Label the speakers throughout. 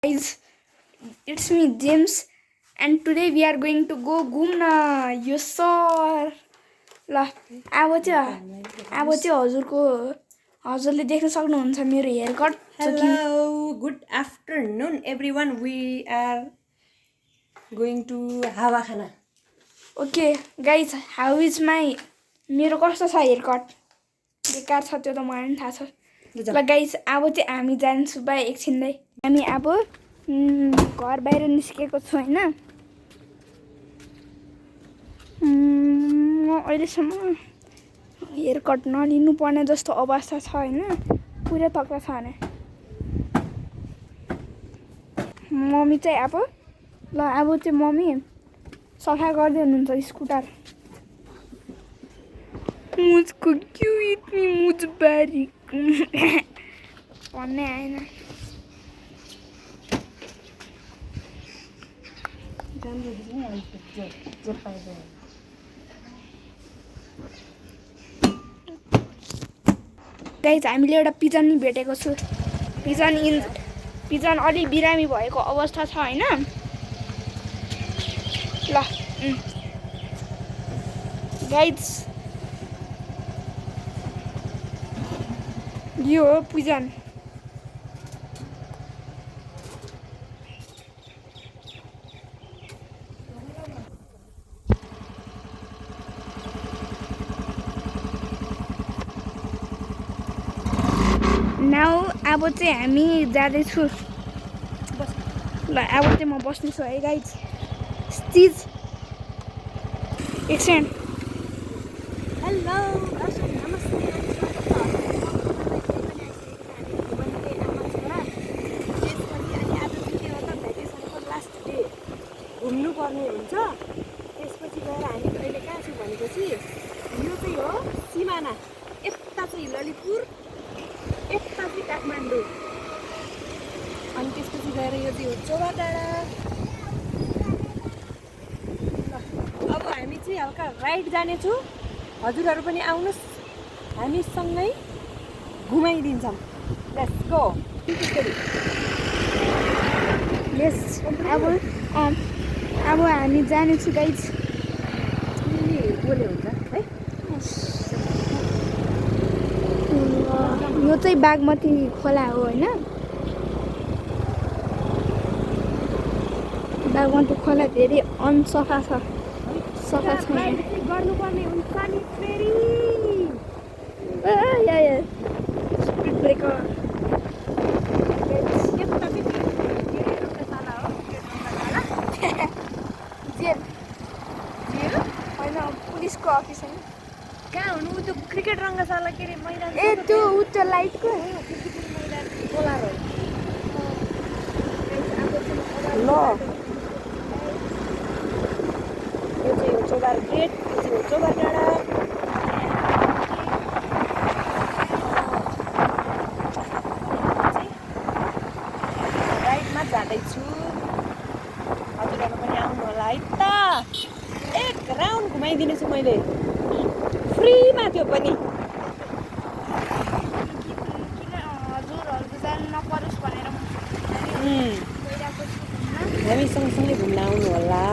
Speaker 1: Guys, it's me James and today we are going to go घुम्न यो sir ल अब चाहिँ हजुरले देख्न सक्नुहुन्छ मेरो hair cut
Speaker 2: Hello, good afternoon everyone. We are going to Hawa Khana.
Speaker 1: Okay guys, how is my मेरो कस्तो छ हेयर कट बेकार छ त्यो त मलाई पनि थाहा छ ल गाइस अब चाहिँ हामी जान्छौँ बा एकछिनलाई हामी अब घर बाहिर निस्केको छु हैन म अहिलेसम्म हेयर कट नलिनु पर्ने जस्तो अवस्था छ हैन पुरै तक्रा छ भने मम्मी चाहिँ अब चाहिँ मम्मी सफा गर्दै हुनुहुन्छ स्कुटर मुझको क्यों इतनी मुझ बारीक भन्ने आएन गाइस हामीले एउटा पिजन नि भेटेको छु पिजन अलि बिरामी भएको अवस्था छ हैन ल गाइस यो हो पिजन नाउ अब चाहिँ हामी जाँदैछु ल अब चाहिँ म बस्नेछु है गाइज स्टिज एकछिन
Speaker 2: Hello, नमस्ते. घुम्नु पर्ने हुन्छ त्यसपछि गएर हामी अहिले कहाँ छु भनेपछि यो चाहिँ हो सिमाना यता चाहिँ ललितपुर यता चाहिँ काठमाडौँ अनि त्यसपछि गएर यो चाहिँ हो चोबाडाँडा अब हामी चाहिँ हल्का राइड जानेछौँ हजुरहरू पनि आउनुहोस् हामी सँगै घुमाइदिन्छौँ लेट्स गो
Speaker 1: यस अब हामी जानेछु गाइज
Speaker 2: बोले हुन्छ है
Speaker 1: यो चाहिँ बागमती खोला हो हैन बागमती खोला धेरै अनसफा छ सफा छैन
Speaker 2: गर्नुपर्ने हुन्छ नि फेरि
Speaker 1: या स्पिड ब्रेकर जेल होइन पुलिसको अफिस होइन
Speaker 2: कहाँ हुनु त्यो क्रिकेट रङ्गशाला के अरे मैदान
Speaker 1: ए त्यो उच्च लाइटको
Speaker 2: मैदान बोलार हो
Speaker 1: ल
Speaker 2: यो चाहिँ हो चोबार गेट यो चाहिँ हो चोबार डाँडा राइडमा जाँदैछु हजुरहरू पनि आउनु होला है त एक राउन्ड घुमाइदिनेछु मैले फ्रीमा त्यो पनि
Speaker 1: किन हजुरहरूको जानु नपरोस् भनेर गइरहेको छु
Speaker 2: हामी सँगसँगै घुम्न आउनु होला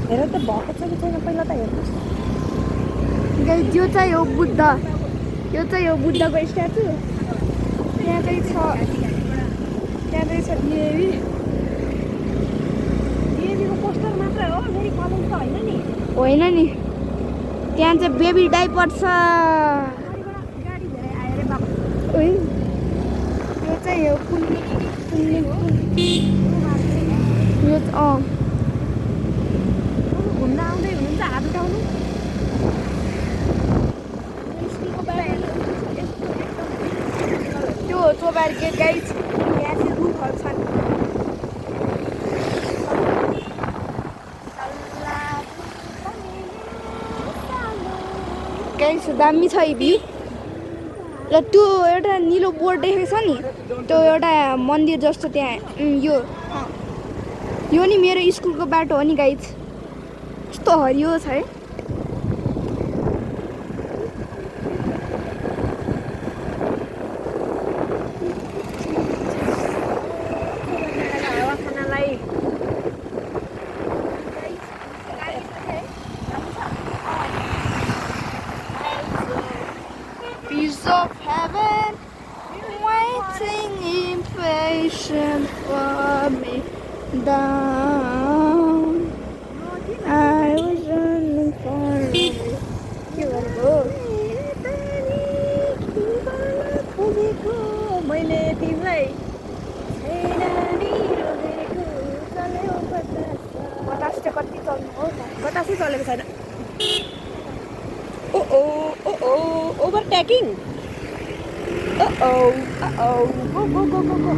Speaker 2: हेर त भएको छ कि छैन पहिला त हेर्नुहोस्
Speaker 1: गाइस यो चाहिँ हो बुद्धको स्ट्याचु त्यहाँ चाहिँ छ
Speaker 2: डिएभीको पोस्टर मात्र हो फेरि कलेज त होइन नि
Speaker 1: होइन नि त्यहाँ चाहिँ बेबी डाइपर छ
Speaker 2: गाडी धेरै आयो रे बाबा
Speaker 1: यो चाहिँ हो यो
Speaker 2: घुम्न आउँदै हुनुहुन्छ हात उठाउनु
Speaker 1: त्यो हो चोबार गेट गाइज यहाँ चाहिँ रुखहरू छन् गाइज दामी छ यी ल त्यो एउटा निलो बोर्ड देखेको छ नि त्यो एउटा मन्दिर जस्तो त्यहाँ यो नि मेरो स्कुलको बाटो हो नि गाइज कस्तो हरियो छ है gates of heaven, waiting impatient for me down. I was running for you. के भनेको?
Speaker 2: खोजेको मैले तिमीलाई छैन नि रोजेको चल्यो
Speaker 1: बतास चाहिँ कति चल्नु हो
Speaker 2: बतासै चलेको छैन oh overtaking go go go go go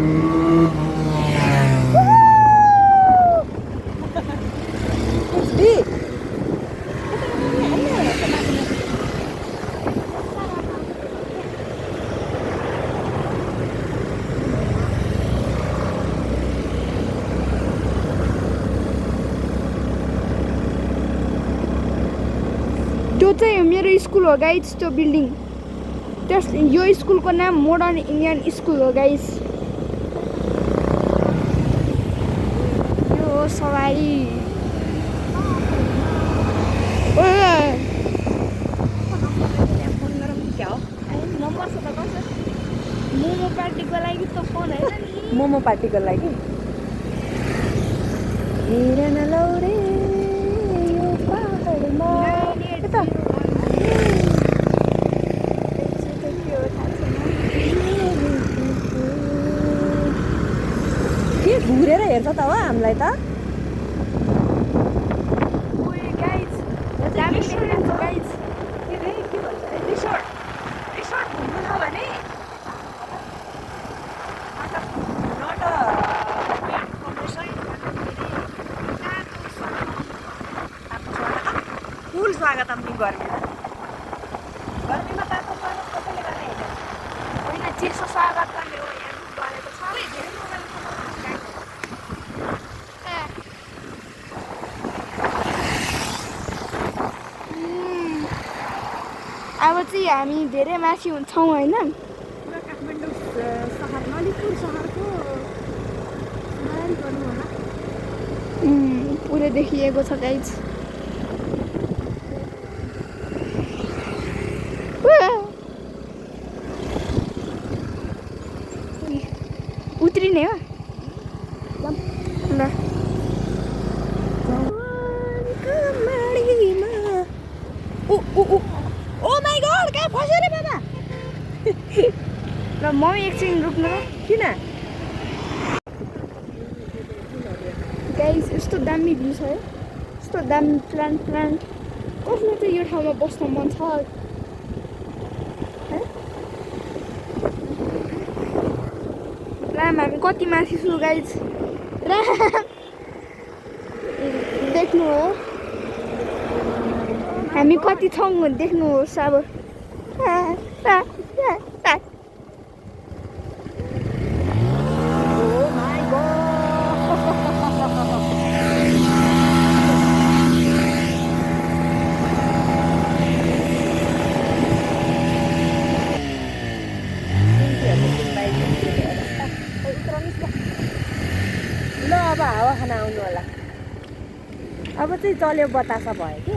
Speaker 1: त्यो चाहिँ मेरो स्कुल हो गाइस त्यो बिल्डिङ त्यस यो स्कुलको नाम मोडर्न इन्डियन स्कुल हो गाइस यो हो सवारी नम्बर छ त कसो मोमो पार्टीको लागि त फोन होइन नि
Speaker 2: मोमो पार्टीको लागि हिँडेन लौरे यो पाहाडमा के घुरेर हेर्छ त हो हामीलाई त फुल स्वागतम नि गर्मीमा तातो स्वागत कसैले गर्ने
Speaker 1: होइन चिसो स्वागत गर्ने हो यहाँ भनेको सबै धेरै अब चाहिँ हामी धेरै माथि हुन्छौँ होइन
Speaker 2: पुरा काठमाडौँ सहर ललितपुर सहरको सवारी गर्नु होला
Speaker 1: पुरै देखिएको छ गाइज उत्रिने हो ल
Speaker 2: ओ माई गॉड कहाँ फस्यो रे बाबा
Speaker 1: र म एकछिन रुक्नु र
Speaker 2: किन
Speaker 1: गाइस यस्तो दामी भ्यू छ है यस्तो दामी प्लान कसमा चाहिँ यो ठाउँमा बस्न मन छ राम हामी कति माथि छु गाइस राम देख्नुभयो हामी कति छौँ देख्नुहोस् अब
Speaker 2: ल अब हावा खाना आउनु होला अब चाहिँ चल्यो बतासा भयो कि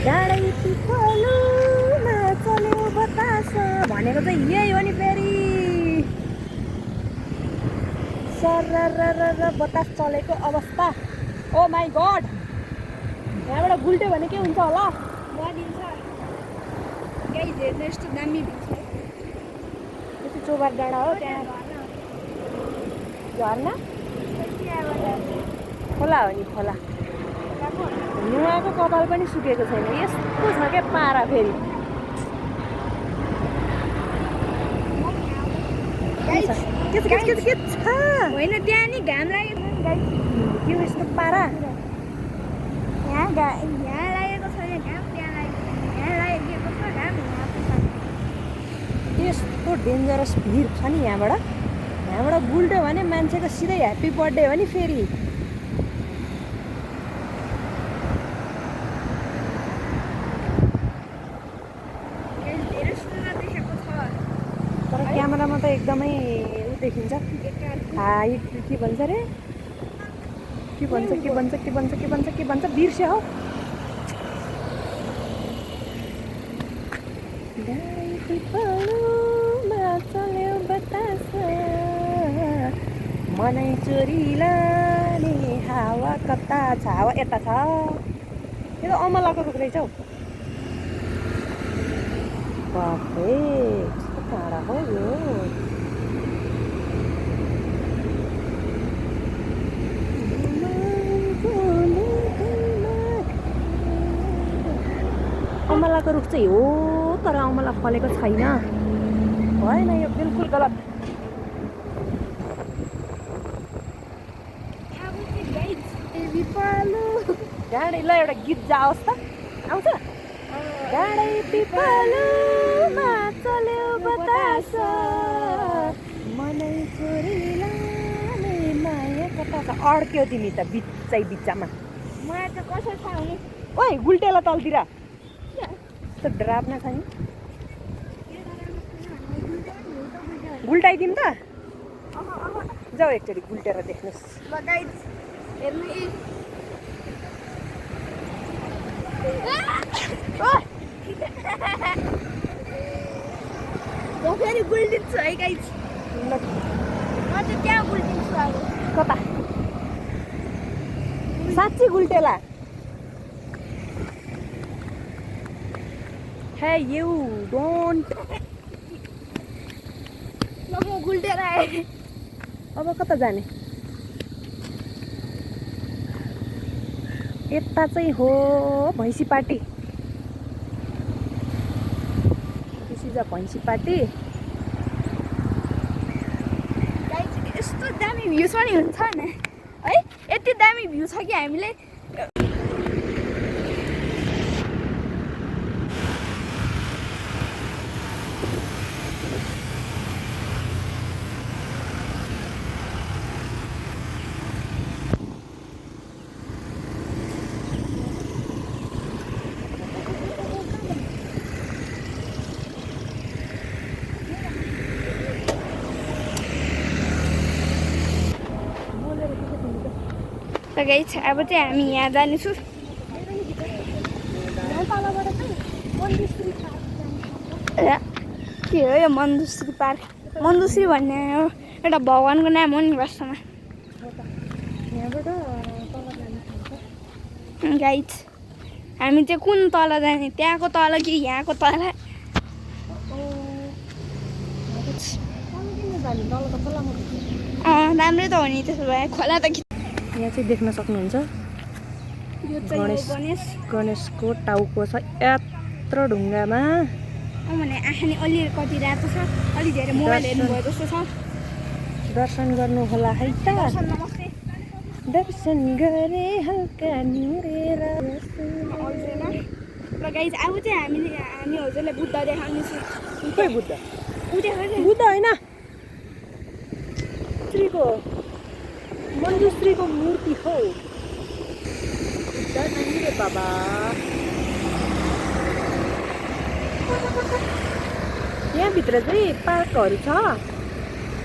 Speaker 2: डाँडै पिपलुमा चल्यो बतासा भनेको चाहिँ यही हो नि फेरि सर बतास चलेको अवस्था ओ माई गड यहाँबाट गुल्ट्यो भने के हुन्छ होला
Speaker 1: दिन्छ गाइस हेर्नु यस्तो दामी भ्यू छ
Speaker 2: यस्तो चोबार डाँडा हो त्यहाँ झर्ना खोला हो नि खोला नुहाको कपाल पनि सुकेको छैन यस्तो छ क्या पारा फेरि के छ
Speaker 1: होइन त्यहाँ नि घाम लागेको छ नि गाइस
Speaker 2: के हो यस्तो पारा
Speaker 1: यहाँ लागेको छैन घाम त्यहाँ लागेको छ घाम
Speaker 2: यस्तो डेन्जरस भिड छ नि यहाँबाट गुल्ट्यो भने मान्छेको सिधै ह्याप्पी बर्थडे हो नि फेरि तर क्यामेरामा त एकदमै उ देखिन्छ हाइट के भन्छ रे के भन्छ बिर्स्यो हौ डाँडै पिपलमा चल्यो बतास मनै चोरी लाने हावा कता छ हावा यता छ यो त अमलाको रुख रहेछ हौ बाफे कस्तो टाढा हो यो अमलाको रुख चाहिँ हो तर अमला फलेको छैन भएन यो बिल्कुल गलत डाँडै ल एउटा गीत जाओस् त आउँछ डाँडै पिपलमा चल्यो बतास मनै छोरी लाने माया कता छ अड्क्यो तिमी त बिच्चामा
Speaker 1: मलाई त कसो थाहा हुने
Speaker 2: ओइ गुल्टेला तलतिर यस्तो ड्राप्ना छ नि गुल्टाइदिउँ त जाऊ एकचोटि गुल्टेर देख्नुहोस्
Speaker 1: ल गाइज हेर्नु म फेरि गुल्टिन्छु है गाइज
Speaker 2: ल
Speaker 1: म चाहिँ त्यहाँ गुल्टिन्छु अब
Speaker 2: कता साँच्ची गुल्टेला हे यु डोन्ट
Speaker 1: ल म गुल्टेर आएँ
Speaker 2: अब कता जाने यता चाहिँ हो भैँसी पार्टी दिस इज अ भैँसी पार्टी
Speaker 1: गाइज यस्तो दामी भ्यू छ नि हुन्छ नि है यति दामी भ्यू छ कि हामीले त गाइज अब चाहिँ हामी यहाँ जानेछु के हो यो मन्दुश्री पार्क मन्दुश्री भन्ने एउटा भगवान्को नाम हो नि वास्तवमा गाइज हामी चाहिँ कुन तल जाने त्यहाँको तल कि यहाँको तल राम्रै त हो नि त्यसो भए खोला त
Speaker 2: यहाँ चाहिँ देख्न सक्नुहुन्छ
Speaker 1: यो चाहिँ हो गणेश
Speaker 2: गणेशको टाउको छ यत्रो ढुङ्गामा
Speaker 1: भने आँखा अलि कति रातो छ अलि धेरै मोबाइल हेर्नुभयो जस्तो छ
Speaker 2: दर्शन गर्नु होला है त
Speaker 1: नमस्ते
Speaker 2: दर्शन गरे हल्का निहुरेर
Speaker 1: आउँदैन र गाइज अब चाहिँ हामी हजुरलाई बुद्ध देखाउनेछु
Speaker 2: खोइ बुद्ध बुद्ध होइन श्रीको मञ्जुश्रीको मूर्ति हो बुद्ध नहीं रे बाबा यहाँभित्र चाहिँ पार्कहरू छ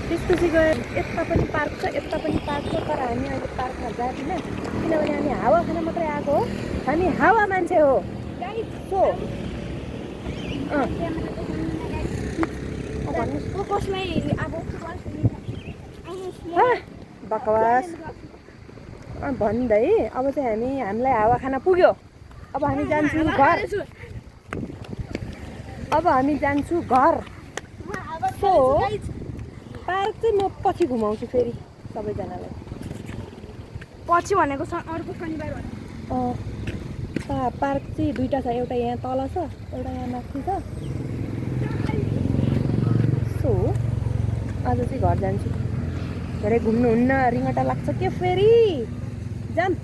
Speaker 2: त्यसपछि गएर यता पनि पार्क छ यता पनि पार्क छ तर हामी अहिले पार्कमा जाँदैनौँ किनभने हामी हावा खान मात्रै आएको हो हामी हावा मान्छे हो सो
Speaker 1: कसलाई अब
Speaker 2: बकवास भन्दै अब चाहिँ हामीलाई हावा खाना पुग्यो अब हामी जान्छौँ घर अब हामी जान्छौँ घर सो पार्क चाहिँ म पछि घुमाउँछु फेरि सबैजनालाई
Speaker 1: पछि भनेको अर्को शनिबार
Speaker 2: पार्क चाहिँ दुईवटा छ एउटा यहाँ तल छ एउटा यहाँ माथि छ सो आज चाहिँ घर जान्छु धेरै घुम्नुहुन्न रिङटा लाग्छ के फेरि जाम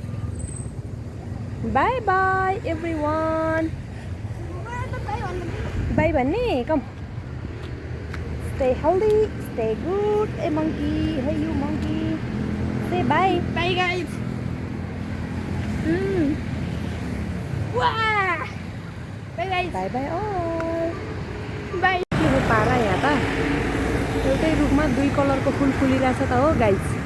Speaker 2: बाई बाई एभ्रिवान बाई भन्ने कम stay healthy stay good a monkey hey you monkey say bye
Speaker 1: bye guys वाह bye guys
Speaker 2: bye bye all
Speaker 1: bye
Speaker 2: के हो पारा यहाँ त एउटै रुखमा दुई कलरको फुल फुलिरहेछ त हो गाइज